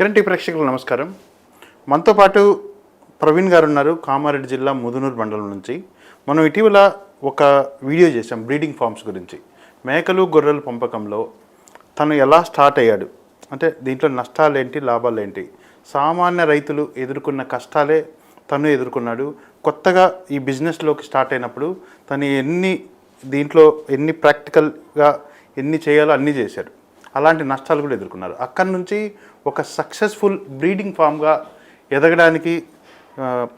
Kiran tea ప్రేక్షకులకు నమస్కారం. మనతో పాటు ప్రవీణ్ గారు ఉన్నారు, కామారెడ్డి జిల్లా ముదునూరు మండలం నుంచి. మనం ఇటీవల ఒక వీడియో చేసాం బ్రీడింగ్ ఫార్మ్స్ గురించి. మేకలు గొర్రెల పెంపకంలో తను ఎలా స్టార్ట్ అయ్యాడు, అంటే దీంట్లో నష్టాలు ఏంటి, లాభాలు ఏంటి, సామాన్య రైతులు ఎదుర్కొన్న కష్టాలే తను ఎదుర్కొన్నాడు. కొత్తగా ఈ బిజినెస్లోకి స్టార్ట్ అయినప్పుడు తను ఎన్ని ప్రాక్టికల్గా ఎన్ని చేయాలో అన్నీ చేశాడు. అలాంటి నష్టాలు కూడా ఎదుర్కొన్నారు. అక్కడి నుంచి ఒక సక్సెస్ఫుల్ బ్రీడింగ్ ఫామ్గా ఎదగడానికి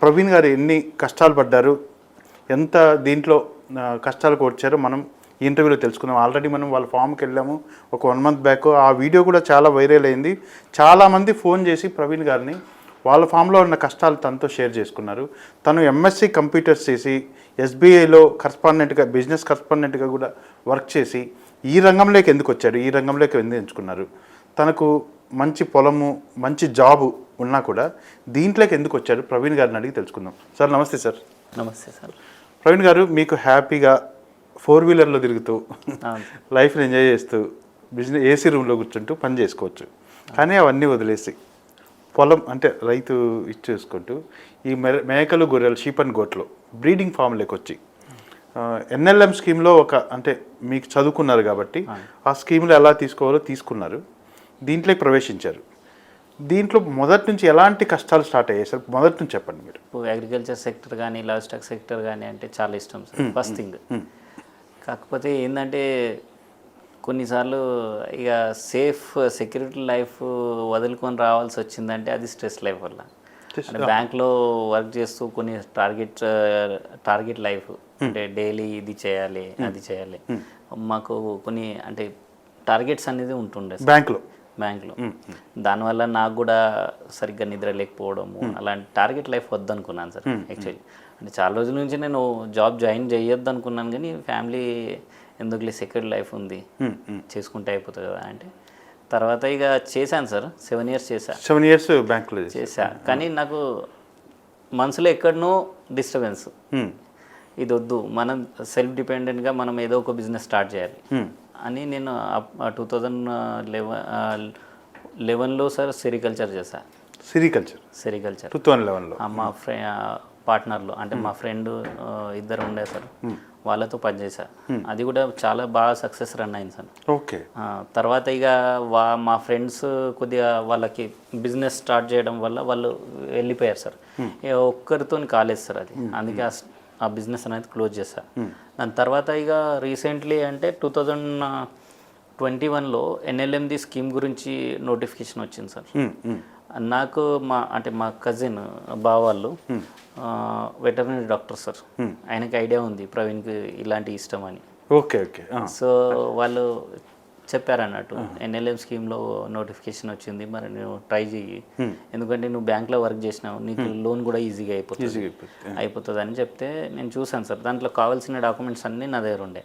ప్రవీణ్ గారు ఎన్ని కష్టాలు పడ్డారు, ఎంత దీంట్లో కష్టాలు కోర్చారో మనం ఈ ఇంటర్వ్యూలో తెలుసుకుందాం. ఆల్రెడీ మనం వాళ్ళ ఫామ్కి వెళ్ళాము ఒక 1 month బ్యాక్. ఆ వీడియో కూడా చాలా వైరల్ అయింది. చాలామంది ఫోన్ చేసి ప్రవీణ్ గారిని వాళ్ళ ఫామ్లో ఉన్న కష్టాలు తనతో షేర్ చేసుకున్నారు. తను ఎంఎస్సి కంప్యూటర్స్ చేసి ఎస్బీఐలో కరస్పాండెంట్గా, బిజినెస్ కరస్పాండెంట్గా కూడా వర్క్ చేసి ఈ రంగంలోకి ఎందుకు వచ్చారు, ఈ రంగంలోకి ఎందుకు ఎంచుకున్నారు, తనకు మంచి పొలము మంచి జాబు ఉన్నా కూడా దీంట్లోకి ఎందుకు వచ్చారు, ప్రవీణ్ గారిని అడిగి తెలుసుకుందాం. సార్ నమస్తే. సార్ నమస్తే సార్. ప్రవీణ్ గారు, మీకు హ్యాపీగా 4-wheelerలో తిరుగుతూ లైఫ్ని ఎంజాయ్ చేస్తూ బిజినెస్ ఏసీ రూమ్లో కూర్చుంటూ పని చేసుకోవచ్చు. కానీ అవన్నీ వదిలేసి పొలం అంటే రైతు ఇచ్చేసుకుంటూ ఈ మేకలు గొర్రెలు షీప్ అండ్ గోట్లో బ్రీడింగ్ ఫామ్లోకి వచ్చి ఎన్ఎల్ఎం స్కీమ్లో అంటే మీకు చదువుకున్నారు కాబట్టి ఆ స్కీమ్లో ఎలా తీసుకోవాలో తీసుకున్నారు, దీంట్లోకి ప్రవేశించారు. దీంట్లో మొదటి నుంచి ఎలాంటి కష్టాలు స్టార్ట్ అయ్యాయి సార్, మొదటి నుంచి చెప్పండి మీరు. అగ్రికల్చర్ సెక్టర్ కానీ లైవ్ స్టాక్ సెక్టర్ కానీ అంటే చాలా ఇష్టం సార్ ఫస్ట్ థింగ్. కాకపోతే ఏంటంటే కొన్నిసార్లు ఇక సెక్యూరిటీ లైఫ్ వదులుకొని రావాల్సి వచ్చిందంటే అది స్ట్రెస్ లైఫ్ వల్ల. అంటే బ్యాంక్లో వర్క్ చేస్తూ కొన్ని టార్గెట్ లైఫ్, అంటే డైలీ ఇది చేయాలి అది చేయాలి, మాకు కొన్ని అంటే టార్గెట్స్ అనేది ఉంటుండే బ్యాంక్లో. దానివల్ల నాకు కూడా సరిగ్గా నిద్ర లేకపోవడము, అలాంటి టార్గెట్ లైఫ్ వద్దనుకున్నాను సార్. యాక్చువల్లీ అంటే చాలా రోజుల నుంచి నేను జాబ్ జాయిన్ చేయొద్దు అనుకున్నాను, కానీ ఫ్యామిలీ ఎందుకులే సెక్యూరిటీ లైఫ్ ఉంది చేసుకుంటే అయిపోతుంది కదా అంటే తర్వాత ఇక చేశాను సార్. 7 years చేశా. 7 years బ్యాంక్లో చేశా. కానీ నాకు మనసులో ఎక్కడనో డిస్టర్బెన్స్, ఇది వద్దు, మనం సెల్ఫ్ డిపెండెంట్గా మనం ఏదో ఒక బిజినెస్ స్టార్ట్ చేయాలి అని నేను 2011లో సార్ సెరికల్చర్ చేశా. సెరికల్చర్ 2011లో మా పార్ట్నర్లో అంటే మా ఫ్రెండ్ ఇద్దరు ఉండే సార్, వాళ్ళతో పనిచేసా. అది కూడా చాలా బాగా సక్సెస్ రన్ అయింది సార్. ఓకే. తర్వాత ఇక మా ఫ్రెండ్స్ కొద్దిగా వాళ్ళకి బిజినెస్ స్టార్ట్ చేయడం వల్ల వాళ్ళు వెళ్ళిపోయారు సార్. ఒక్కరితో కాలేదు సార్ అది, అందుకే ఆ బిజినెస్ అనేది క్లోజ్ చేశా. దాని తర్వాత ఇక రీసెంట్లీ అంటే 2021లో ఎన్ఎల్ఎంది స్కీమ్ గురించి నోటిఫికేషన్ వచ్చింది సార్. నాకు మా కజిన్ బావాళ్ళు వెటర్నరీ డాక్టర్ సార్, ఆయనకి ఐడియా ఉంది ప్రవీణ్కి ఇలాంటి ఇష్టం అని. ఓకే. సో వాళ్ళు చెప్పారన్నట్టు ఎన్ఎల్ఎం స్కీమ్లో నోటిఫికేషన్ వచ్చింది, మరి నువ్వు ట్రై చెయ్యి, ఎందుకంటే నువ్వు బ్యాంక్లో వర్క్ చేసినావు, నీకు లోన్ కూడా ఈజీగా అయిపోతుంది అని చెప్తే నేను చూసాను సార్. దాంట్లో కావాల్సిన డాక్యుమెంట్స్ అన్నీ నా దగ్గర ఉండే.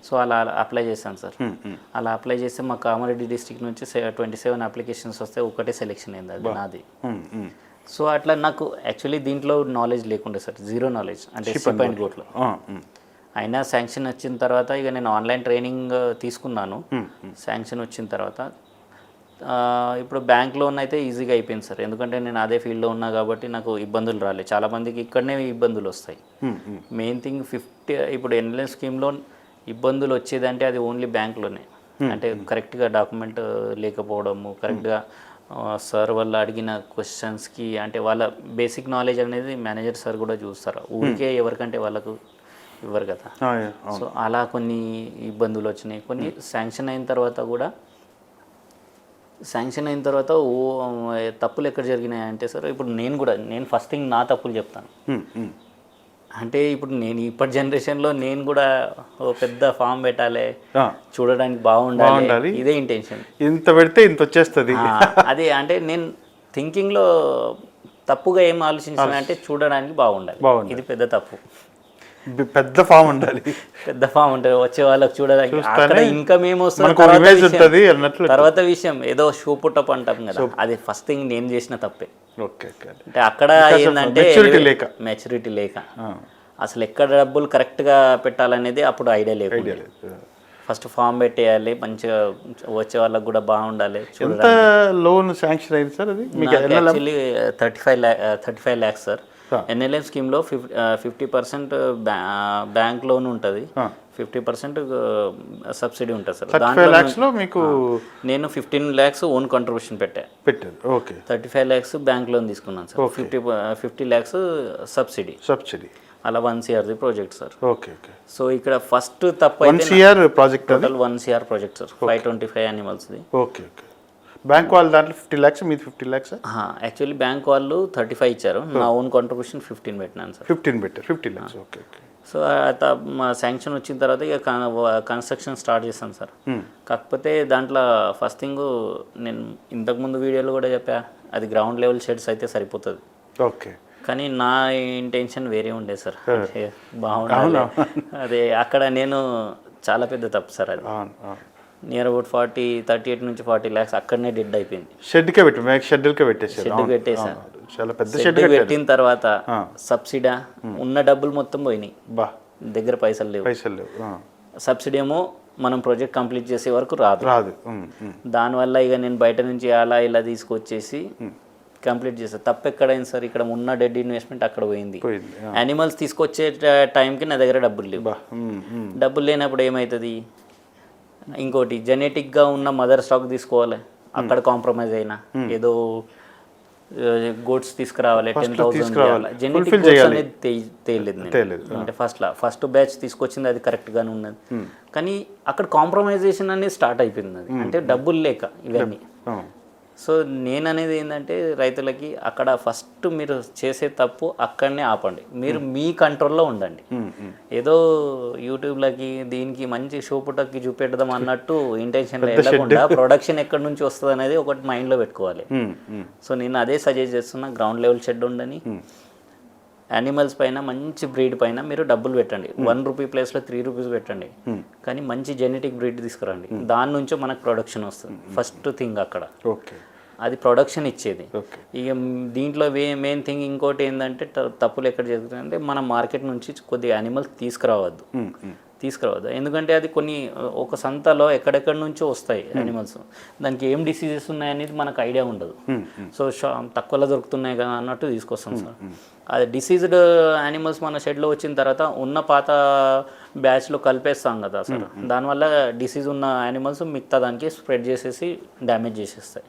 సో అలా అప్లై చేశాను సార్. అలా అప్లై చేస్తే మా కామారెడ్డి డిస్ట్రిక్ట్ నుంచి 27 అప్లికేషన్స్ వస్తే ఒకటే సెలెక్షన్ అయింది, అది నాది. సో అట్లా నాకు యాక్చువల్లీ దీంట్లో నాలెడ్జ్ లేకుండే సార్, జీరో నాలెడ్జ్, అంటే షీప్ అండ్ గోట్లో. అయినా శాంక్షన్ వచ్చిన తర్వాత ఇక నేను ఆన్లైన్ ట్రైనింగ్ తీసుకున్నాను. శాంక్షన్ వచ్చిన తర్వాత ఇప్పుడు బ్యాంక్ లోన్ అయితే ఈజీగా అయిపోయింది సార్, ఎందుకంటే నేను అదే ఫీల్డ్లో ఉన్నా కాబట్టి నాకు ఇబ్బందులు రాలేదు. చాలామందికి ఇక్కడనే ఇబ్బందులు వస్తాయి. మెయిన్ థింగ్ ఇప్పుడు ఎన్ఎల్ఎం స్కీమ్లో ఇబ్బందులు వచ్చేదంటే అది ఓన్లీ బ్యాంక్లోనే, అంటే కరెక్ట్గా డాక్యుమెంట్ లేకపోవడము, కరెక్ట్గా సార్ వాళ్ళు అడిగిన క్వశ్చన్స్కి అంటే వాళ్ళ బేసిక్ నాలెడ్జ్ అనేది మేనేజర్ సార్ కూడా చూస్తారు, ఊరికే ఎవరికంటే వాళ్ళకు ఇవ్వరు కదా. సో అలా కొన్ని ఇబ్బందులు వచ్చినాయి. కొన్ని శాంక్షన్ అయిన తర్వాత తప్పులు ఎక్కడ జరిగినాయి అంటే సార్, ఇప్పుడు నేను ఫస్ట్ థింగ్ నా తప్పులు చెప్తాను. అంటే ఇప్పుడు నేను ఇప్పటి జనరేషన్లో నేను కూడా ఓ పెద్ద ఫామ్ పెట్టాలి, చూడడానికి బాగుండాలి, ఇదే ఇంటెన్షన్. ఇంత పెడితే ఇంత వచ్చేస్తుంది అదే. అంటే నేను థింకింగ్లో తప్పుగా ఏం ఆలోచించాను అంటే చూడడానికి బాగుండాలి, ఇది పెద్ద తప్పు. పెద్ద ఫామ్ ఉండాలి, వచ్చే వాళ్ళకి చూడడానికి. అక్కడ ఇన్కమ్ ఏమొస్తుంది తర్వాత విషయం, ఏదో షూ పుట్టప్ అంటాం కదా, అది ఫస్ట్ థింగ్ నేను చేసిన తప్పే. అంటే అక్కడ ఏంటంటే మెచ్యూరిటీ లేక అసలు ఎక్కడ డబ్బులు కరెక్ట్గా పెట్టాలనేది అప్పుడు ఐడియా లేకుండా. ఫస్ట్ ఫామ్ పెట్టేయాలి, మంచిగా వచ్చే వాళ్ళకి కూడా బాగుండాలి. ఎంత లోన్ శాంక్షన్ అయింది సార్ అది మీకు? Actually 35 lakhs sir. ఎన్ఎల్ఎం స్కీమ్లో 50% బ్యాంక్ లోన్ ఉంటుంది, 50% సబ్సిడీ ఉంటుంది సార్. 35 lakhs లో మీకు నేను 15 lakhs ఓన్ కాంట్రిబ్యూషన్ పెట్టారు. ఓకే. 35 lakhs బ్యాంక్ లోన్ తీసుకున్నాను సార్. 50 lakhs subsidy. అలా 1 CR project sir. Okay. So ఇక్కడ ఫస్ట్ తప్పు 1 CR project, total 1 CR project sir. 525 యానిమల్స్ది. ఓకే. బ్యాంక్ వాళ్ళు దాంట్లో 50 lakhs, మీది 50 lakhs? యాక్చువల్లీ బ్యాంక్ వాళ్ళు 35 ఇచ్చారు, నా ఓన్ కాంట్రిబ్యూషన్ 15 పెట్టినాను సార్. 15 పెట్టారు, 50 lakhs. ఓకే. సో మా శాంక్షన్ వచ్చిన తర్వాత ఇక కన్స్ట్రక్షన్ స్టార్ట్ చేస్తాను సార్. కాకపోతే దాంట్లో ఫస్ట్ థింగ్ నేను ఇంతకుముందు వీడియోలో కూడా చెప్పా, అది గ్రౌండ్ లెవెల్ షెడ్స్ అయితే సరిపోతుంది. ఓకే. కానీ నా ఇంటెన్షన్ వేరే ఉండే సార్. బాగుండాలి అదే. అక్కడ నేను చాలా పెద్ద తప్పు సార్ అది. నియర్ అబౌట్ 38 నుంచి 40 lakhs అక్కడనే డెడ్ అయిపోయింది. షెడ్కే పెట్టేసారు. షెడ్ పెట్టేసాను. చాలా పెద్ద షెడ్ పెట్టిన తర్వాత సబ్సిడీ ఉన్న డబ్బులు మొత్తం పోయినాయి, దగ్గర పైసలు లేవు. సబ్సిడీ ఏమో మనం ప్రాజెక్ట్ కంప్లీట్ చేసే వరకు రాదు. దానివల్ల ఇక నేను బయట నుంచి అలా ఇలా తీసుకొచ్చేసి కంప్లీట్ చేస్తాను. తప్పు ఎక్కడైంది సార్, ఇక్కడ ఉన్న డెడ్ ఇన్వెస్ట్మెంట్ అక్కడ పోయింది. యానిమల్స్ తీసుకొచ్చే టైంకి నా దగ్గర డబ్బులు లేవు. డబ్బులు లేనప్పుడు ఏమవుతుంది, ఇంకోటి జెనెటిక్గా ఉన్న మదర్ స్టాక్ తీసుకోవాలి, అక్కడ కాంప్రమైజ్ అయినా ఏదో గోడ్స్ తీసుకురావాలి, 10,000 జెనెటిక్ గోడ్స్ అనేది తేలేదు. అంటే ఫస్ట్ బ్యాచ్ తీసుకొచ్చింది అది కరెక్ట్గానే ఉన్నది, కానీ అక్కడ కాంప్రమైజేషన్ అనేది స్టార్ట్ అయిపోయింది. అది అంటే డబ్బులు లేక ఇవన్నీ. సో నేను అనేది ఏంటంటే రైతులకి అక్కడ ఫస్ట్ మీరు చేసే తప్పు అక్కడనే ఆపండి, మీరు మీ కంట్రోల్లో ఉండండి. ఏదో యూట్యూబ్లకి దీనికి మంచి షో పుట్టకి చూపెడదాం అన్నట్టు ఇంటెన్షన్లో వెళ్ళకుండా ప్రొడక్షన్ ఎక్కడి నుంచి వస్తుంది అనేది ఒకటి మైండ్లో పెట్టుకోవాలి. సో నేను అదే సజెస్ట్ చేస్తున్నా, గ్రౌండ్ లెవెల్ షెడ్ ఉండని, యానిమల్స్ పైన మంచి బ్రీడ్ పైన మీరు డబ్బులు పెట్టండి. 1 రూపీ ప్లేస్లో 3 రూపీస్ పెట్టండి, కానీ మంచి జెనెటిక్ బ్రీడ్ తీసుకురండి. దాని నుంచో మనకు ప్రొడక్షన్ వస్తుంది. ఫస్ట్ థింగ్ అక్కడ అది ప్రొడక్షన్ ఇచ్చేది. ఇక దీంట్లో మెయిన్ థింగ్ ఇంకోటి ఏంటంటే తప్పులు ఎక్కడ జరుగుతాయంటే మనం మార్కెట్ నుంచి కొద్దిగా యానిమల్స్ తీసుకురావద్దు. ఎందుకంటే అది ఒక సంతలో ఎక్కడెక్కడి నుంచో వస్తాయి యానిమల్స్, దానికి ఏం డిసీజెస్ ఉన్నాయనేది మనకు ఐడియా ఉండదు. సో తక్కువలో దొరుకుతున్నాయి కదా అన్నట్టు తీసుకొస్తాం సార్. అది డిసీజ్డ్ యానిమల్స్ మన షెడ్లో వచ్చిన తర్వాత ఉన్న పాత బ్యాచ్లో కలిపేస్తాం కదా సార్, దానివల్ల డిసీజ్ ఉన్న యానిమల్స్ మిగతా దానికి స్ప్రెడ్ చేసేసి డ్యామేజ్ చేసేస్తాయి.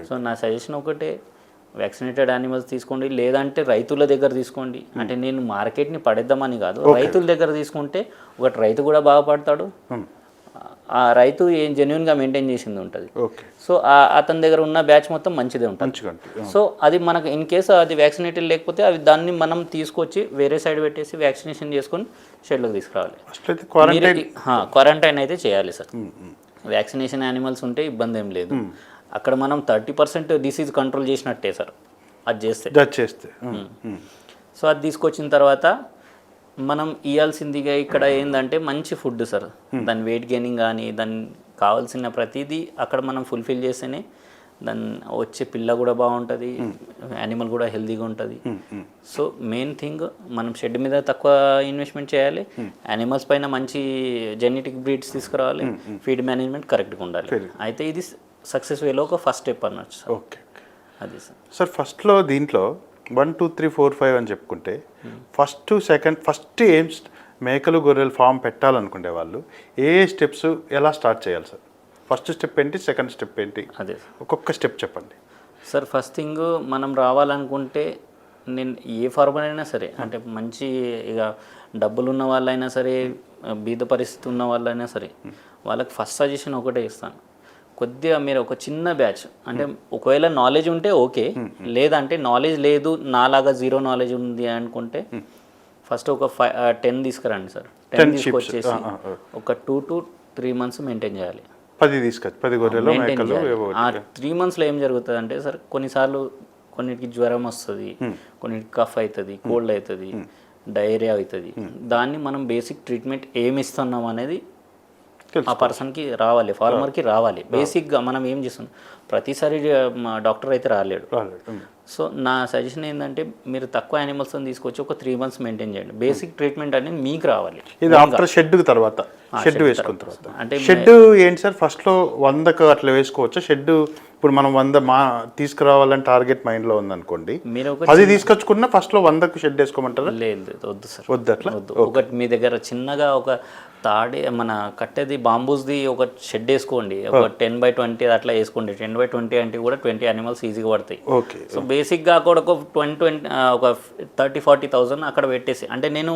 సో నా సజెషన్ ఒకటే, వ్యాక్సినేటెడ్ యానిమల్స్ తీసుకోండి, లేదంటే రైతుల దగ్గర తీసుకోండి. అంటే నేను మార్కెట్ని పడేద్దామని కాదు, రైతుల దగ్గర తీసుకుంటే ఒకటి రైతు కూడా బాగుపడతాడు, ఆ రైతు ఏం జెన్యున్గా మెయింటైన్ చేసింది ఉంటుంది. సో అతని దగ్గర ఉన్న బ్యాచ్ మొత్తం మంచిదే ఉంటుంది. సో అది మనకు ఇన్ కేసు అది వ్యాక్సినేటెడ్ లేకపోతే అవి దాన్ని మనం తీసుకొచ్చి వేరే సైడ్ పెట్టేసి వ్యాక్సినేషన్ చేసుకొని షెడ్లోకి తీసుకురావాలి. క్వారంటైన్ అయితే చేయాలి సార్. వ్యాక్సినేషన్ యానిమల్స్ ఉంటే ఇబ్బంది ఏం లేదు. అక్కడ మనం 30% డిసీజ్ కంట్రోల్ చేసినట్టే సార్ అది చేస్తే. సో అది తీసుకొచ్చిన తర్వాత మనం ఇవ్వాల్సిందిగా ఇక్కడ ఏంటంటే మంచి ఫుడ్ సార్. దాని వెయిట్ గెయినింగ్ కానీ దాని కావాల్సిన ప్రతిదీ అక్కడ మనం ఫుల్ఫిల్ చేస్తేనే దాని వచ్చే పిల్ల కూడా బాగుంటుంది, యానిమల్ కూడా హెల్తీగా ఉంటుంది. సో మెయిన్ థింగ్ మనం షెడ్ మీద తక్కువ ఇన్వెస్ట్మెంట్ చేయాలి, యానిమల్స్ పైన మంచి జెనెటిక్ బ్రీడ్స్ తీసుకురావాలి, ఫీడ్ మేనేజ్మెంట్ కరెక్ట్గా ఉండాలి. అయితే ఇది సక్సెస్ వేలో ఒక ఫస్ట్ స్టెప్ అన్నట్టు సార్. ఓకే. అది సార్ ఫస్ట్లో దీంట్లో 1 2 3 4 5 అని చెప్పుకుంటే ఫస్ట్ ఏం మేకలు గొర్రెలు ఫామ్ పెట్టాలనుకునే వాళ్ళు ఏ స్టెప్స్ ఎలా స్టార్ట్ చేయాలి సార్? ఫస్ట్ స్టెప్ ఏంటి, సెకండ్ స్టెప్ ఏంటి? అదే ఒక్కొక్క స్టెప్ చెప్పండి సార్. ఫస్ట్ థింగ్ మనం రావాలనుకుంటే నేను ఏ ఫార్మర్ అయినా సరే, అంటే మంచి ఇక డబ్బులు ఉన్న వాళ్ళైనా సరే, బీద పరిస్థితి ఉన్న వాళ్ళైనా సరే, వాళ్ళకి ఫస్ట్ సజెషన్ ఒకటే ఇస్తాను. కొద్దిగా మీరు ఒక చిన్న బ్యాచ్, అంటే ఒకవేళ నాలెడ్జ్ ఉంటే ఓకే, లేదంటే నాలెడ్జ్ లేదు నాలాగా 0 నాలెడ్జ్ ఉంది అనుకుంటే ఫస్ట్ ఒక 10 తీసుకురండి సార్. 10 తీసుకొచ్చేసి ఒక 2 to 3 months మెయింటైన్ చేయాలి. 10 గొర్రెలు మేకలు. ఆ 3 monthsలో ఏం జరుగుతుంది అంటే సార్, కొన్నిసార్లు కొన్నిటికి జ్వరం వస్తుంది, కొన్నిటికి కఫ్ అవుతుంది, కోల్డ్ అవుతుంది, డయేరియా అవుతుంది. దాన్ని మనం బేసిక్ ట్రీట్మెంట్ ఏమి ఇస్తున్నాం అనేది ఆ పర్సన్కి రావాలి, ఫార్మర్కి రావాలి. బేసిక్గా మనం ఏం చేస్తున్నాం, ప్రతిసారి మా డాక్టర్ అయితే రాలేడు. రాలేదు. సో నా సజెషన్ ఏంటంటే మీరు తక్కువ యానిమల్స్తో తీసుకొచ్చి ఒక 3 months మెయింటైన్ చేయండి. బేసిక్ ట్రీట్మెంట్ అనేది మీకు రావాలి. ఇది ఆఫ్టర్ షెడ్ తర్వాత, షెడ్ వేసుకున్న తర్వాత. అంటే షెడ్ ఏంటి సార్, ఫస్ట్లో 100కు అట్లా వేసుకోవచ్చా షెడ్? ఇప్పుడు మనం 100 తీసుకురావాలని టార్గెట్ మైండ్లో ఉందనుకోండి, మీరు ఒక 10 తీసుకొచ్చుకున్నా ఫస్ట్లో 100కు షెడ్ వేసుకోమంటారా? లేదు, వద్దు సార్, వద్దు. అట్లా వద్దు. ఒకటి మీ దగ్గర చిన్నగా ఒక మన కట్టేది బాంబూస్ది ఒక షెడ్ వేసుకోండి, ఒక 10x20 అట్లా వేసుకోండి. 10x20 అంటే కూడా 20 animals ఈజీగా పడతాయి. ఓకే. సో బేసిక్గా కూడా ఒక 20 ఒక 30-40,000 అక్కడ పెట్టేసి, అంటే నేను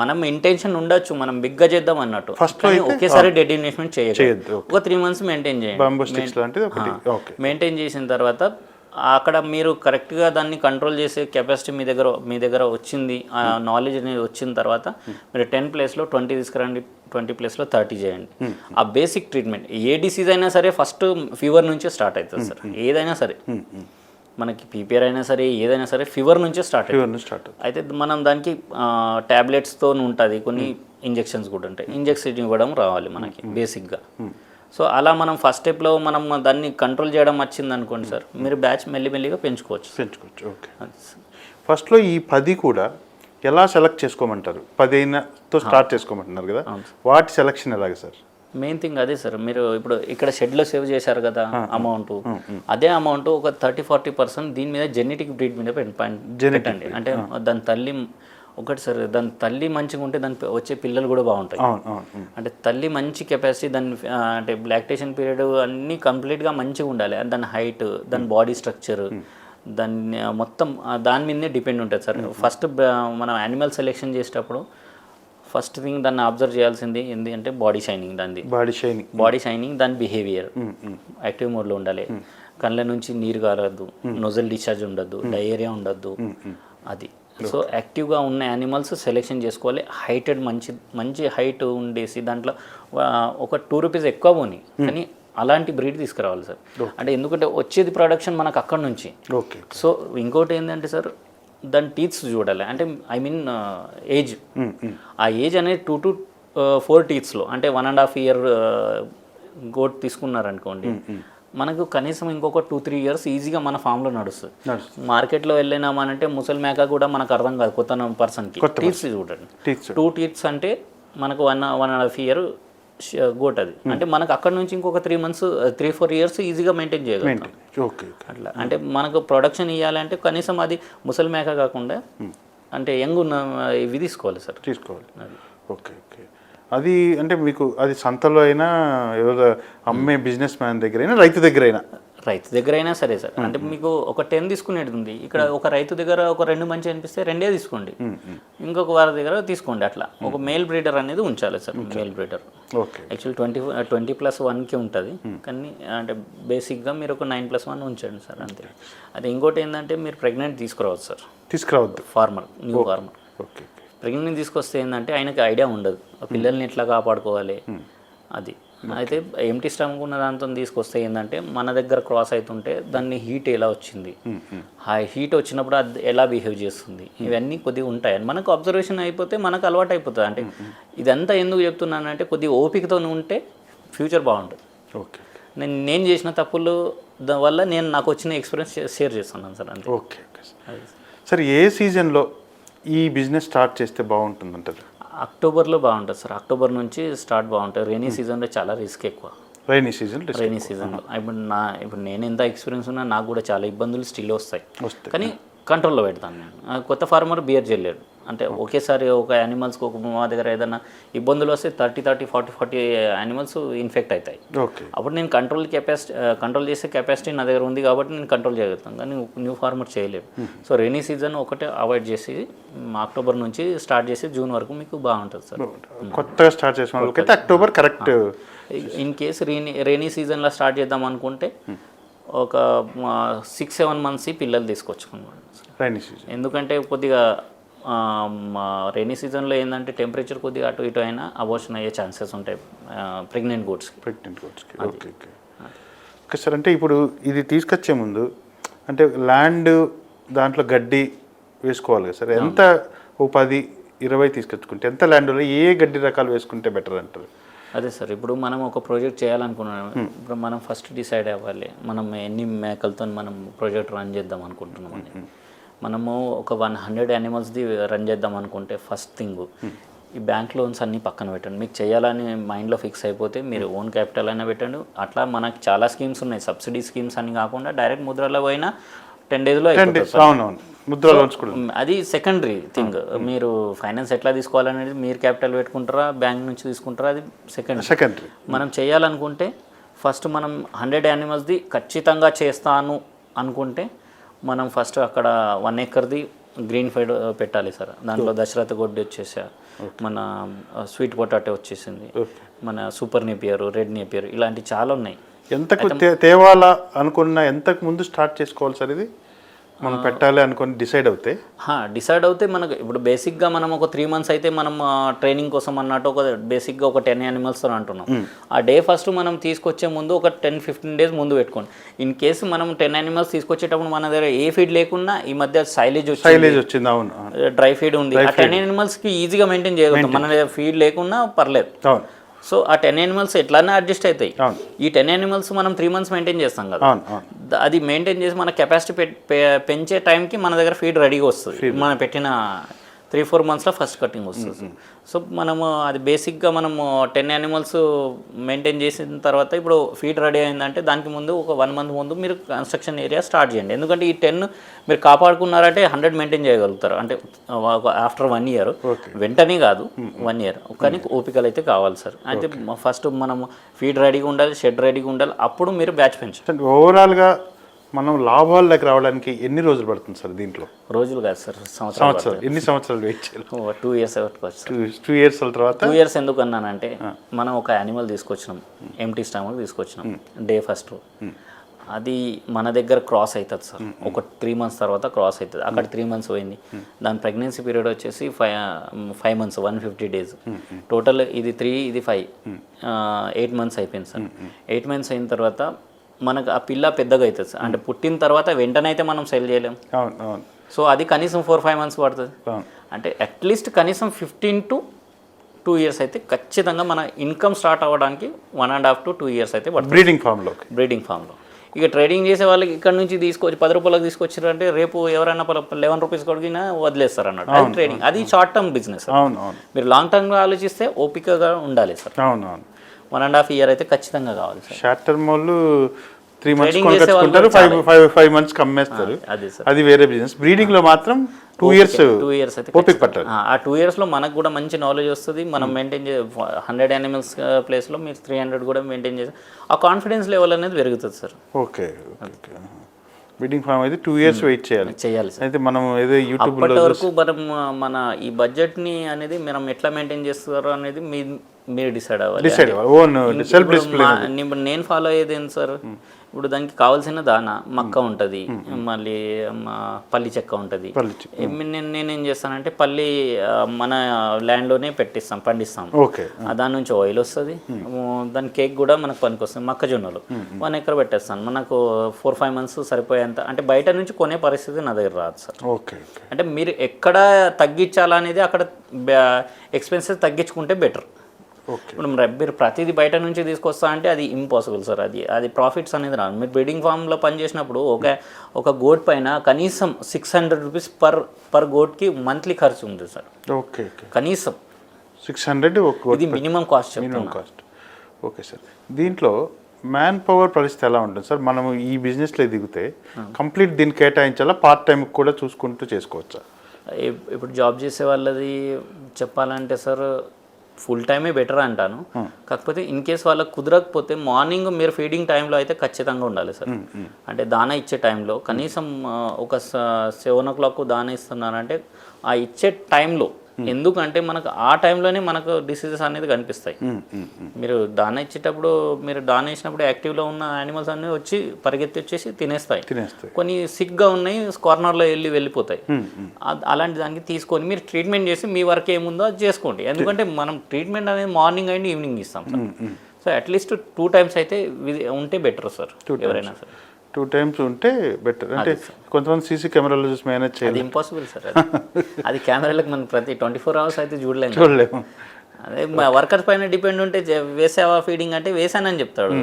మనం ఇంటెన్షన్ ఉండొచ్చు మనం బిగ్గా చేద్దాం అన్నట్టు, ఫస్ట్ ఒకేసారి డెడ్ ఇన్వెస్ట్మెంట్ చేయొద్దు. ఒక 3 months మెయింటైన్ చేయండి. బాంబూ స్టిక్స్ లాంటిది ఒకటి. ఓకే. మెయింటైన్ చేసిన తర్వాత అక్కడ మీరు కరెక్ట్గా దాన్ని కంట్రోల్ చేసే కెపాసిటీ మీ దగ్గర వచ్చింది, ఆ నాలెడ్జ్ అనేది వచ్చిన తర్వాత మీరు 10 ప్లేస్లో 20 తీసుకురండి, 20 ప్లేస్లో 30 చేయండి. ఆ బేసిక్ ట్రీట్మెంట్ ఏ డిసీజ్ అయినా సరే ఫస్ట్ ఫీవర్ నుంచే స్టార్ట్ అవుతుంది సార్. ఏదైనా సరే మనకి పీపీఆర్ అయినా సరే ఏదైనా సరే ఫీవర్ నుంచే స్టార్ట్ అవుతుంది. అయితే మనం దానికి ట్యాబ్లెట్స్తో ఉంటుంది, కొన్ని ఇంజెక్షన్స్ కూడా ఉంటాయి. ఇంజెక్షన్ ఇవ్వడం రావాలి మనకి బేసిక్గా. సో అలా మనం ఫస్ట్ స్టెప్లో మనం దాన్ని కంట్రోల్ చేయడం వచ్చింది అనుకోండి సార్, మీరు బ్యాచ్ మెల్లిమెల్లిగా పెంచుకోవచ్చు. ఓకే. ఫస్ట్లో ఈ 10 కూడా ఎలా సెలెక్ట్ చేసుకోమంటారు? 10తో స్టార్ట్ చేసుకోమంటున్నారు కదా, వాటి సెలెక్షన్ ఎలాగ సార్? మెయిన్ థింగ్ అదే సార్, మీరు ఇప్పుడు ఇక్కడ షెడ్లో సేవ్ చేశారు కదా అమౌంట్, అదే అమౌంట్ ఒక 30-40% దీని మీద జెనెటిక్ బ్రీడ్ మీద పెట్టండి. అంటే దాని తల్లి ఒకటి సార్, దాని తల్లి మంచిగా ఉంటే దాని వచ్చే పిల్లలు కూడా బాగుంటాయి. అంటే తల్లి మంచి కెపాసిటీ, దాని అంటే లాక్టేషన్ పీరియడ్ అన్నీ కంప్లీట్గా మంచిగా ఉండాలి. దాని హైట్, దాని బాడీ స్ట్రక్చర్, దాన్ని మొత్తం దాని మీదనే డిపెండ్ ఉంటుంది సార్. ఫస్ట్ మనం యానిమల్ సెలెక్షన్ చేసేటప్పుడు ఫస్ట్ థింగ్ దాన్ని అబ్జర్వ్ చేయాల్సింది ఏంటి అంటే బాడీ షైనింగ్, బాడీ షైనింగ్, దాని బిహేవియర్ యాక్టివ్ మోడ్లో ఉండాలి. కళ్ళ నుంచి నీరు కారద్దు, నొజల్ డిశ్చార్జ్ ఉండద్దు, డయేరియా ఉండద్దు. అది సో యాక్టివ్గా ఉన్న యానిమల్స్ సెలెక్షన్ చేసుకోవాలి. హైటెడ్ మంచి హైట్ ఉండేసి దాంట్లో ఒక 2 రూపీస్ ఎక్కువ పోని కానీ అలాంటి బ్రీడ్ తీసుకురావాలి సార్. అంటే ఎందుకంటే వచ్చేది ప్రొడక్షన్ మనకు అక్కడ నుంచి. సో ఇంకోటి ఏంటంటే సార్, దాని టీత్స్ చూడాలి. అంటే ఐ మీన్ ఏజ్, ఆ ఏజ్ అనేది 2 to 4 టీత్స్లో, అంటే 1.5 year గోట్ తీసుకున్నారనుకోండి, మనకు కనీసం ఇంకొక 2-3 years ఈజీగా మన ఫామ్లో నడుస్తుంది. మార్కెట్లో వెళ్ళినామనంటే ముసలి మేక కూడా మనకు అర్థం కాదు కొత్త పర్సన్కి. టీత్స్ చూడండి, 2 teeth అంటే మనకు 1.5 year గోట్ అది. అంటే మనకు అక్కడ నుంచి ఇంకొక 3-4 years ఈజీగా మెయింటైన్ చేయగలుగుతాం. అట్లా అంటే మనకు ప్రొడక్షన్ ఇవ్వాలంటే కనీసం అది ముసలి మేక కాకుండా అంటే యంగ్ ఉన్న ఇవి తీసుకోవాలి సార్. ఓకే. అది అంటే మీకు అది సంతలో అయినా, ఎవరో అమ్మే బిజినెస్ మ్యాన్ దగ్గర అయినా, రైతు దగ్గర అయినా సరే సార్. అంటే మీకు ఒక 10 తీసుకునేది ఉంది ఇక్కడ, ఒక రైతు దగ్గర ఒక 2 మంచి అనిపిస్తే 2 తీసుకోండి, ఇంకొక వారి దగ్గర తీసుకోండి. అట్లా ఒక మేల్ బ్రీడర్ అనేది ఉంచాలి సార్. మేల్ బ్రీడర్ యాక్చువల్ 20+1కి ఉంటుంది, కానీ అంటే బేసిక్గా మీరు ఒక 9+1 ఉంచండి సార్, అంతే. అది ఇంకోటి ఏంటంటే మీరు ప్రెగ్నెంట్ తీసుకురావద్దు. న్యూ ఫార్మర్ ప్రెగ్నెంట్ తీసుకొస్తే ఏంటంటే ఆయనకి ఐడియా ఉండదు పిల్లల్ని ఎట్లా కాపాడుకోవాలి అది. అయితే ఎంటీ స్టమక్ ఉన్న దాంతో తీసుకొస్తే ఏంటంటే మన దగ్గర క్రాస్ అవుతుంటే దాన్ని హీట్ ఎలా వచ్చింది, ఆ హీట్ వచ్చినప్పుడు అది ఎలా బిహేవ్ చేస్తుంది, ఇవన్నీ కొద్దిగా ఉంటాయి. మనకు అబ్జర్వేషన్ అయిపోతే మనకు అలవాటు అయిపోతుంది. అంటే ఇదంతా ఎందుకు చెప్తున్నానంటే కొద్దిగా ఓపికతో ఉంటే ఫ్యూచర్ బాగుంటుంది. నేను చేసిన తప్పులు వల్ల నాకు వచ్చిన ఎక్స్పీరియన్స్ షేర్ చేస్తున్నాను సార్, అంతే. సార్ ఏ సీజన్లో ఈ బిజినెస్ స్టార్ట్ చేస్తే బాగుంటుంది అంటారు? అక్టోబర్లో బాగుంటుంది సార్. అక్టోబర్ నుంచి స్టార్ట్ బాగుంటుంది. రైనీ సీజన్లో చాలా రిస్క్ ఎక్కువ. రైనీ సీజన్లో ఇప్పుడు నేను ఎంత ఎక్స్పీరియన్స్ ఉన్నా నాకు కూడా చాలా ఇబ్బందులు స్టిల్ వస్తాయి, కానీ కంట్రోల్లో పెడతాను నేను. కొత్త ఫార్మర్ బియర్ చేయలేడు. అంటే ఒకేసారి ఒక యానిమల్స్కి మా దగ్గర ఏదైనా ఇబ్బందులు వస్తే 30-40 యానిమల్స్ ఇన్ఫెక్ట్ అవుతాయి. అప్పుడు నేను కంట్రోల్ చేసే కెపాసిటీ నా దగ్గర ఉంది కాబట్టి నేను కంట్రోల్ చేయగలుగుతాను, కానీ న్యూ ఫార్మర్ చేయలేవు. సో రైనీ సీజన్ ఒకటే అవాయిడ్ చేసి అక్టోబర్ నుంచి స్టార్ట్ చేసి జూన్ వరకు మీకు బాగుంటుంది సార్. కొత్తగా స్టార్ట్ చేసిన వాళ్ళకైతే October correct. In case rainy సీజన్లో స్టార్ట్ చేద్దాం అనుకుంటే ఒక 6-7 months పిల్లలు తీసుకొచ్చుకున్నాను రైనీ సీజన్. ఎందుకంటే కొద్దిగా రైనీ సీజన్లో ఏంటంటే టెంపరేచర్ కొద్దిగా అటు ఇటు అయినా అబోర్షన్ అయ్యే ఛాన్సెస్ ఉంటాయి ప్రెగ్నెంట్ గోడ్స్కి. Okay sir. అంటే ఇప్పుడు ఇది తీసుకొచ్చే ముందు అంటే ల్యాండ్ దాంట్లో గడ్డి వేసుకోవాలి కదా సార్, ఎంత ఓ 10-20 తీసుకొచ్చుకుంటే ఎంత ల్యాండ్లో ఏ గడ్డి రకాలు వేసుకుంటే బెటర్ అంటారు? అదే సార్, ఇప్పుడు మనం ఒక ప్రాజెక్ట్ చేయాలనుకున్నాం, ఇప్పుడు మనం ఫస్ట్ డిసైడ్ అవ్వాలి మనం ఎన్ని మేకలతో మనం ప్రాజెక్ట్ రన్ చేద్దాం అనుకుంటున్నాం అని. మనము ఒక 100 యానిమల్స్ది రన్ చేద్దాం అనుకుంటే ఫస్ట్ థింగ్ ఈ బ్యాంక్ లోన్స్ అన్నీ పక్కన పెట్టండి. మీకు చేయాలని మైండ్లో ఫిక్స్ అయిపోతే మీరు ఓన్ క్యాపిటల్ అయినా పెట్టండి. అట్లా మనకు చాలా స్కీమ్స్ ఉన్నాయి, సబ్సిడీ స్కీమ్స్ అని కాకుండా డైరెక్ట్ ముద్రలో పోయినా 10 daysలో అది సెకండరీ థింగ్. మీరు ఫైనాన్స్ ఎట్లా తీసుకోవాలనేది మీరు క్యాపిటల్ పెట్టుకుంటారా బ్యాంక్ నుంచి తీసుకుంటారా అది సెకండరీ. మనం చేయాలనుకుంటే ఫస్ట్ మనం 100 యానిమల్స్ది ఖచ్చితంగా చేస్తాను అనుకుంటే మనం ఫస్ట్ అక్కడ 1 acreది గ్రీన్ ఫీల్డ్ పెట్టాలి సార్. దాంట్లో దశరథ గొడ్డి వచ్చేసా, మన స్వీట్ పొటాటో వచ్చేసింది, మన సూపర్ నేపియర్, రెడ్ నేపియర్, ఇలాంటి చాలా ఉన్నాయి. ఎంతకు తేవాలా అనుకున్న ఎంతకు ముందు స్టార్ట్ చేసుకోవాలి సార్ ఇది మనం పెట్టాలి అనుకుని డిసైడ్ అవుతే మనకు ఇప్పుడు బేసిక్గా మనం ఒక 3 months అయితే మనం ట్రైనింగ్ కోసం అన్నట్టు ఒక బేసిక్గా ఒక 10 animals అంటున్నాం. ఆ డే ఫస్ట్ మనం తీసుకొచ్చే ముందు ఒక 10-15 days ముందు పెట్టుకోండి. ఇన్ కేసు మనం 10 animals తీసుకొచ్చేటప్పుడు మన దగ్గర ఏ ఫీడ్ లేకున్నా ఈ మధ్య సైలేజ్ వచ్చింది, అవును, డ్రై ఫీడ్ ఉంది. ఆ 10 animalsకి ఈజీగా మెయింటైన్ చేయగలుగుతాం, మన దగ్గర ఫీడ్ లేకున్నా పర్లేదు. సో ఆ 10 animals ఎట్లానే అడ్జస్ట్ అవుతాయి. ఈ 10 animals మనం 3 months మెయింటైన్ చేస్తాం కదా, అది మెయింటైన్ చేసి మన కెపాసిటీ పెంచే టైంకి మన దగ్గర ఫీడ్ రెడీగా వస్తుంది. మనం పెట్టిన 3-4 monthsలో ఫస్ట్ కటింగ్ వస్తుంది. సో మనము అది బేసిక్గా మనము 10 animals మెయింటైన్ చేసిన తర్వాత ఇప్పుడు ఫీడ్ రెడీ అయిందంటే దానికి ముందు ఒక 1 month ముందు మీరు కన్స్ట్రక్షన్ ఏరియా స్టార్ట్ చేయండి. ఎందుకంటే ఈ 10 మీరు కాపాడుకున్నారంటే 100 మెయింటైన్ చేయగలుగుతారు. అంటే ఆఫ్టర్ 1 year, వెంటనే కాదు 1 year, కానీ ఓపికలు అయితే కావాలి సార్. అయితే ఫస్ట్ మనము ఫీడ్ రెడీగా ఉండాలి, షెడ్ రెడీగా ఉండాలి, అప్పుడు మీరు బ్యాచ్ పెంచండి. ఓవరాల్గా మనం లాభాల్లోకి రావడానికి ఎన్ని రోజులు పడుతుంది సార్? దీంట్లో రోజులు కాదు సార్, సంవత్సరాలు. ఎన్ని సంవత్సరాలు వెయిట్ చేయాలి? 2 years పట్టుకోవచ్చు. 2 years తర్వాత 2 years ఎందుకు అన్నానంటే మనం ఒక యానిమల్ తీసుకొచ్చినాం, ఎంటీ స్టమక్ తీసుకొచ్చినాం, డే ఫస్ట్ అది మన దగ్గర క్రాస్ అవుతుంది సార్. ఒక 3 months తర్వాత క్రాస్ అవుతుంది. అక్కడ 3 months పోయింది. దాని ప్రెగ్నెన్సీ పీరియడ్ వచ్చేసి 5 months 150 days. టోటల్ ఇది 3, ఇది 5, 8 months అయిపోయింది సార్. 8 months అయిన తర్వాత మనకు ఆ పిల్ల పెద్దగా అవుతుంది సార్. అంటే పుట్టిన తర్వాత వెంటనే అయితే మనం సెల్ చేయలేం. సో అది కనీసం 4-5 months పడుతుంది. అంటే అట్లీస్ట్ కనీసం 15 to 2 years అయితే ఖచ్చితంగా మన ఇన్కమ్ స్టార్ట్ అవ్వడానికి 1.5 to 2 years అయితే పడుతుంది బ్రీడింగ్ ఫామ్లో. ఇక ట్రేడింగ్ చేసే వాళ్ళకి ఇక్కడ నుంచి తీసుకొచ్చి 10 రూపాయలకు తీసుకొచ్చారంటే రేపు ఎవరైనా 11 rupees కొడిగినా వదిలేస్తారు అన్నట్టు. అది ట్రేడింగ్, అది షార్ట్ టర్మ్ బిజినెస్. మీరు లాంగ్ టర్మ్గా ఆలోచిస్తే ఓపికగా ఉండాలి సార్. 1.5 year అయితే ఖచ్చితంగా కావాలి సార్. షార్ట్ టర్మ్ వాళ్ళు 3 months కొనుక్కుంటారు, 5 months అమ్మేస్తారు, అది వేరే బిజినెస్. బ్రీడింగ్ లో మాత్రం 2 years అయితే ఓపిక పట్టాలి. ఆ 2 yearsలో మనకు కూడా మంచి నాలెడ్జ్ వస్తుంది. మనం మెయింటైన్ 100 animals ప్లేస్లో మీరు 300 కూడా మెయింటైన్ చేసి ఆ కాన్ఫిడెన్స్ లెవెల్ అనేది పెరుగుతుంది సార్. ఓకే, బ్రీడింగ్ ఫామ్ అయితే 2 years వెయిట్ చేయాలి సార్. అయితే మనం ఏదో యూట్యూబ్లో వరకు మనం మన ఈ బడ్జెట్ని అనేది మనం ఎట్లా మెయింటైన్ చేస్తారో అనేది మీరు డిసైడ్ అవ్వాలి. నేను ఫాలో అయ్యేది ఏంటి సార్, ఇప్పుడు దానికి కావాల్సిన దానా మక్క ఉంటుంది, మళ్ళీ పల్లి చెక్క ఉంటుంది. నేనేం చేస్తానంటే పల్లి మన ల్యాండ్లోనే పండిస్తాం. దాని నుంచి ఆయిల్ వస్తుంది, దాని కేక్ కూడా మనకు పనికి వస్తుంది. మొక్కజొన్నలు 1 acre పెట్టేస్తాను, మనకు 4-5 months సరిపోయేంత. అంటే బయట నుంచి కొనే పరిస్థితి నా దగ్గర రాదు సార్. అంటే మీరు ఎక్కడ తగ్గించాలనేది అక్కడ ఎక్స్పెన్సెస్ తగ్గించుకుంటే బెటర్. ఇప్పుడు మీరు ప్రతిదీ బయట నుంచి తీసుకొస్తా అంటే అది ఇంపాసిబుల్ సార్. అది ప్రాఫిట్స్ అనేది రాదు. మీరు బ్రీడింగ్ ఫామ్లో పనిచేసినప్పుడు ఒక గోట్ పైన కనీసం 600 rupees పర్ గోట్కి మంత్లీ ఖర్చు ఉంది సార్. కనీసం 600 ఇది మినిమం కాస్ట్. Okay sir. దీంట్లో మ్యాన్ పవర్ పరిస్థితి ఎలా ఉంటుంది సార్? మనము ఈ బిజినెస్లో దిగితే కంప్లీట్ దీన్ని కేటాయించాలా, పార్ట్ టైం కూడా చూసుకుంటూ చేసుకోవచ్చా? ఇప్పుడు జాబ్ చేసే వాళ్ళది చెప్పాలంటే సార్ ఫుల్ టైమే బెటర్ అంటాను. కాకపోతే ఇన్ కేస్ వాళ్ళకి కుదరకపోతే మార్నింగ్ మీరు ఫీడింగ్ టైంలో అయితే ఖచ్చితంగా ఉండాలి సార్. అంటే దానా ఇచ్చే టైంలో కనీసం ఒక 7 o'clock దానా ఇస్తున్నారంటే ఆ ఇచ్చే టైంలో, ఎందుకంటే మనకు ఆ టైంలోనే మనకు డిసీజెస్ అనేది కనిపిస్తాయి. మీరు దానా ఇచ్చేటప్పుడు మీరు దానా ఇచ్చినప్పుడు యాక్టివ్లో ఉన్న యానిమల్స్ అన్నీ వచ్చి పరిగెత్తి వచ్చేసి తినేస్తాయి. కొన్ని సిక్గా ఉన్నాయి, కార్నర్లో వెళ్ళిపోతాయి. అలాంటి దానికి తీసుకొని మీరు ట్రీట్మెంట్ చేసి మీ వర్క్ ఏముందో అది చేసుకోండి. ఎందుకంటే మనం ట్రీట్మెంట్ అనేది మార్నింగ్ అండ్ ఈవినింగ్ ఇస్తాం సార్. సో అట్లీస్ట్ 2 times అయితే ఉంటే బెటర్ సార్. ఎవరైనా సార్ 2 times ఉంటే బెటర్. అంటే కొంతమంది సీసీ కెమెరాలో చూసి మేనేజ్ చేయాలి, అది ఇంపాసిబుల్ సార్. అది కెమెరాలకు మనం ప్రతి 24 hours అయితే చూడలేము. అదే వర్కర్స్ పైన డిపెండ్ ఉంటే వేసావా ఫీడింగ్ అంటే వేసానని చెప్తాడు.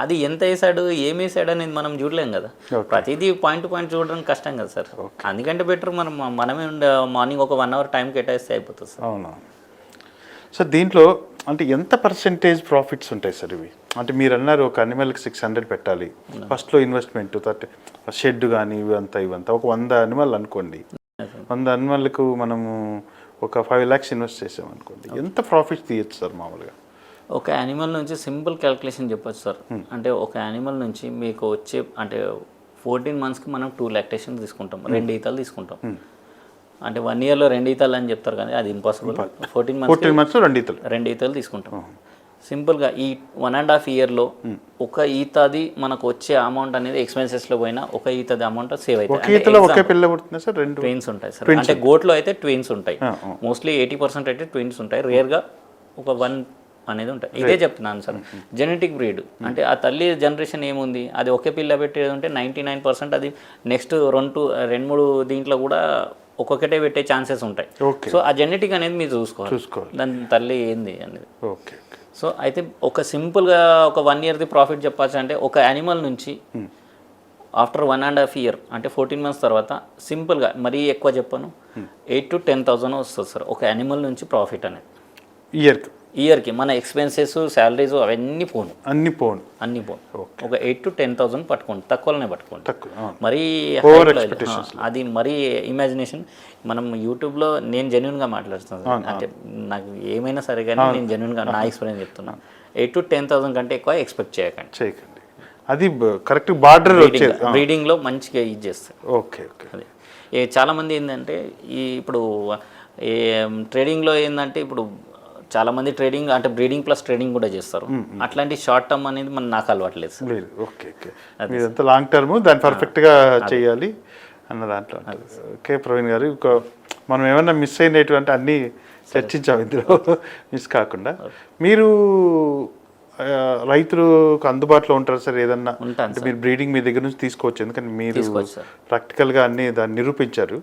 అది ఎంత వేసాడు ఏం వేసాడు అనేది మనం చూడలేం కదా. ప్రతిదీ పాయింట్ టు పాయింట్ చూడడం కష్టం కదా సార్. అందుకంటే బెటర్ మనమే మార్నింగ్ ఒక 1 అవర్ టైం కేటాయిస్తే అయిపోతుంది సార్. అవునా సార్, దీంట్లో అంటే ఎంత పర్సెంటేజ్ ప్రాఫిట్స్ ఉంటాయి సార్ ఇవి? అంటే మీరు అన్నారు ఒక అనిమల్కి 600 పెట్టాలి ఫస్ట్లో ఇన్వెస్ట్మెంట్, షెడ్ కానీ ఇవంతా ఒక 100 అనిమల్ అనుకోండి, 100 అనిమల్కు మనము ఒక 5 lakhs ఇన్వెస్ట్ చేసాం అనుకోండి, ఎంత ప్రాఫిట్స్ తీయచ్చు సార్ మామూలుగా? ఒక యానిమల్ నుంచి సింపుల్ క్యాల్కులేషన్ చెప్పొచ్చు సార్. అంటే ఒక యానిమల్ నుంచి మీకు వచ్చే అంటే 14 monthsకి మనం 2 lactation తీసుకుంటాం, 2 ఈతలు తీసుకుంటాం. అంటే 1 yearలో 2 ఈతలు అని చెప్తారు కానీ అది ఇంపాసిబుల్. 14 months 2 ఈతలు తీసుకుంటాం. సింపుల్గా ఈ 1.5 yearలో ఒక ఈతది మనకు వచ్చే అమౌంట్ అనేది ఎక్స్పెన్సెస్లో పోయినా ఒక ఈతది అమౌంట్ సేవ్ అవుతుంది. ట్విన్స్ ఉంటాయి సార్. అంటే గోట్లో అయితే ట్విన్స్ ఉంటాయి, మోస్ట్లీ 80% అయితే ట్విన్స్ ఉంటాయి, రేర్గా ఒక 1 అనేది ఉంటాయి. ఇదే చెప్తున్నాను సార్. జెనెటిక్ బ్రీడ్ అంటే ఆ తల్లి జనరేషన్ ఏముంది, అది ఒకే పిల్ల పెట్టేది ఉంటే 99% అది నెక్స్ట్ 2-3 దీంట్లో కూడా ఒక్కొక్కటే పెట్టే ఛాన్సెస్ ఉంటాయి. సో ఆ జెనెటిక్ అనేది మీరు చూసుకోవాలి, దాని తల్లి ఏంది అనేది. సో అయితే ఒక సింపుల్గా ఒక 1 yearది ప్రాఫిట్ చెప్పచ్చు అంటే ఒక యానిమల్ నుంచి ఆఫ్టర్ 1.5 year అంటే 14 months తర్వాత సింపుల్గా మరీ ఎక్కువ చెప్పను 8,000 to 10,000 వస్తుంది సార్ ఒక యానిమల్ నుంచి ప్రాఫిట్ అనేది. ఇయర్కి మన ఎక్స్పెన్సెస్ శాలరీస్ అవన్నీ పోను, అన్నీ పోను. ఒక 8,000 to 10,000 పట్టుకోండి, తక్కువలోనే పట్టుకోండి. మరీ అది మరీ ఇమాజినేషన్. మనం యూట్యూబ్లో నేను జెన్యున్గా మాట్లాడుతున్నాను, అంటే నాకు ఏమైనా సరే కానీ నేను జెన్యున్గా నా ఎక్స్పీరియన్స్ చెప్తున్నాను. 8,000 to 10,000 కంటే ఎక్కువ ఎక్స్పెక్ట్ చేయకండి. అది కరెక్ట్ బార్డర్ బ్రీడింగ్లో మంచిగా యూజ్ చేస్తారు. అదే చాలామంది ఏంటంటే ఇప్పుడు ట్రేడింగ్లో ఏంటంటే ఇప్పుడు చాలామంది ట్రేడింగ్ అంటే బ్రీడింగ్ ప్లస్ ట్రేడింగ్ కూడా చేస్తారు. అట్లాంటి షార్ట్ టర్మ్ అనేది నాకు అలవాట్లేదు సార్. లాంగ్ టర్మ్ దాన్ని పర్ఫెక్ట్గా చేయాలి అన్న దాంట్లో. ఓకే ప్రవీణ్ గారు, మనం ఏమన్నా మిస్ అయినటువంటి అన్నీ చర్చించాము ఇందులో, మిస్ కాకుండా. మీరు రైతులకు అందుబాటులో ఉంటారు సార్ ఏదన్నా అంటే మీరు బ్రీడింగ్ మీ దగ్గర నుంచి తీసుకోవచ్చు, ఎందుకంటే మీరు ప్రాక్టికల్గా అన్ని దాన్ని నిరూపించారు.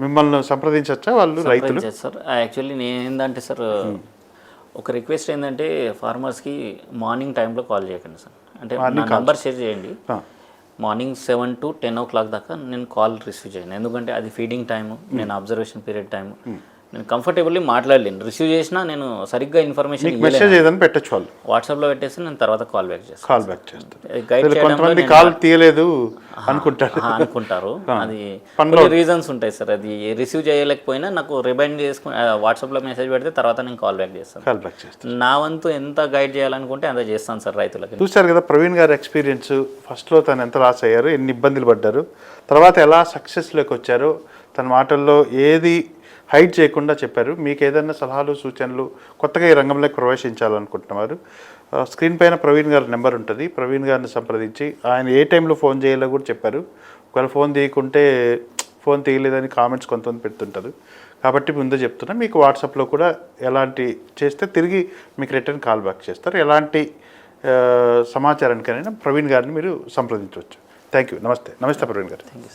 మిమ్మల్ని సంప్రదించచ్చా వాళ్ళు రైతులు? సార్ యాక్చువల్లీ నేను ఏంటంటే సార్ ఒక రిక్వెస్ట్ ఏంటంటే ఫార్మర్స్కి మార్నింగ్ టైంలో కాల్ చేయకండి సార్. అంటే నా నంబర్ షేర్ చేయండి. మార్నింగ్ 7 to 10 o'clock దాకా నేను కాల్ రిసీవ్ చేయను, ఎందుకంటే అది ఫీడింగ్ టైము, నేను అబ్జర్వేషన్ పీరియడ్ టైము, నేను కంఫర్టబుల్లీ మాట్లాడలేను. రిసీవ్ చేసినా నేను సరిగ్గా ఇన్ఫర్మేషన్ మెసేజ్ ఏదైనా పెట్టచ్చు, వాళ్ళు వాట్సాప్లో పెట్టేసి నేను తర్వాత కాల్ బ్యాక్ చేస్తాను. కాల్ తీయలేదు అనుకుంటారు, అది రీజన్స్ ఉంటాయి సార్. అది రిసీవ్ చేయలేకపోయినా నాకు రిమైండ్ చేసుకుని వాట్సాప్లో మెసేజ్ పెడితే తర్వాత నేను కాల్ బ్యాక్ చేస్తాను. నా వంతు ఎంత గైడ్ చేయాలనుకుంటే అంత చేస్తాను సార్ రైతులకి. చూశారు కదా ప్రవీణ్ గారి ఎక్స్పీరియన్స్. ఫస్ట్లో తను ఎంత లాస్ అయ్యారు, ఎన్ని ఇబ్బందులు పడ్డారు, తర్వాత ఎలా సక్సెస్లోకి వచ్చారు, తన మాటల్లో ఏది హైడ్ చేయకుండా చెప్పారు. మీకు ఏదైనా సలహాలు సూచనలు కొత్తగా ఈ రంగంలోకి ప్రవేశించాలనుకుంటున్నారు, స్క్రీన్ పైన ప్రవీణ్ గారి నెంబర్ ఉంటుంది, ప్రవీణ్ గారిని సంప్రదించి ఆయన ఏ టైంలో ఫోన్ చేయాలో కూడా చెప్పారు. ఒకవేళ ఫోన్ తీయలేదని కామెంట్స్ కొంతమంది పెడుతుంటారు, కాబట్టి ముందే చెప్తున్నా. మీకు వాట్సాప్లో కూడా ఎలాంటి చేస్తే తిరిగి మీకు రిటర్న్ కాల్ బ్యాక్ చేస్తారు. ఎలాంటి సమాచారానికైనా ప్రవీణ్ గారిని మీరు సంప్రదించవచ్చు. Thank you. నమస్తే ప్రవీణ్ గారు. Thank you sir.